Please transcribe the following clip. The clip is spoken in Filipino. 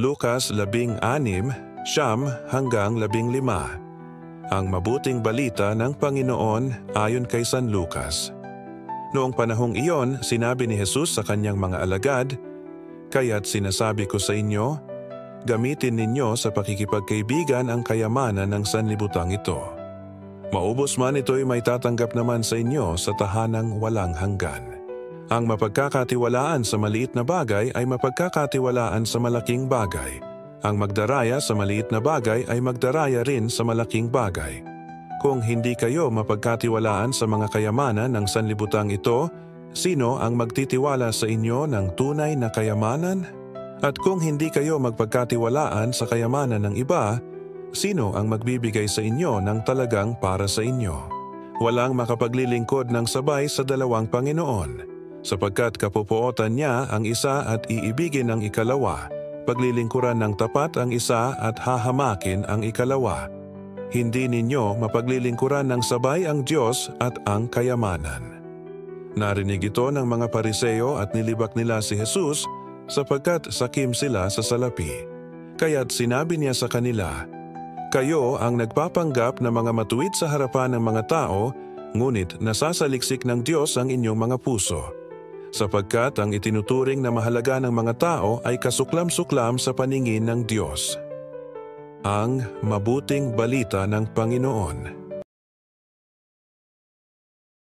Lucas 16:9-15. Ang mabuting balita ng Panginoon ayon kay San Lucas. Noong panahong iyon, sinabi ni Jesus sa kanyang mga alagad, "Kaya't sinasabi ko sa inyo, gamitin ninyo sa pakikipagkaibigan ang kayamanan ng sanlibutang ito. Maubos man ito'y may tatanggap naman sa inyo sa tahanang walang hanggan. Ang mapagkakatiwalaan sa maliit na bagay ay mapagkakatiwalaan sa malaking bagay. Ang magdaraya sa maliit na bagay ay magdaraya rin sa malaking bagay. Kung hindi kayo mapagkatiwalaan sa mga kayamanan ng sanlibutang ito, sino ang magtitiwala sa inyo ng tunay na kayamanan? At kung hindi kayo magpagkatiwalaan sa kayamanan ng iba, sino ang magbibigay sa inyo ng talagang para sa inyo? Walang makapaglilingkod ng sabay sa dalawang Panginoon, sapagkat kapupuotan niya ang isa at iibigin ang ikalawa, paglilingkuran ng tapat ang isa at hahamakin ang ikalawa. Hindi ninyo mapaglilingkuran ng sabay ang Diyos at ang kayamanan." Narinig ito ng mga Pariseo at nilibak nila si Jesus sapagkat sakim sila sa salapi. Kaya't sinabi niya sa kanila, "Kayo ang nagpapanggap na mga matuwid sa harapan ng mga tao, ngunit nasasaliksik ng Diyos ang inyong mga puso. Sapagkat ang itinuturing na mahalaga ng mga tao ay kasuklam-suklam sa paningin ng Diyos." Ang mabuting balita ng Panginoon.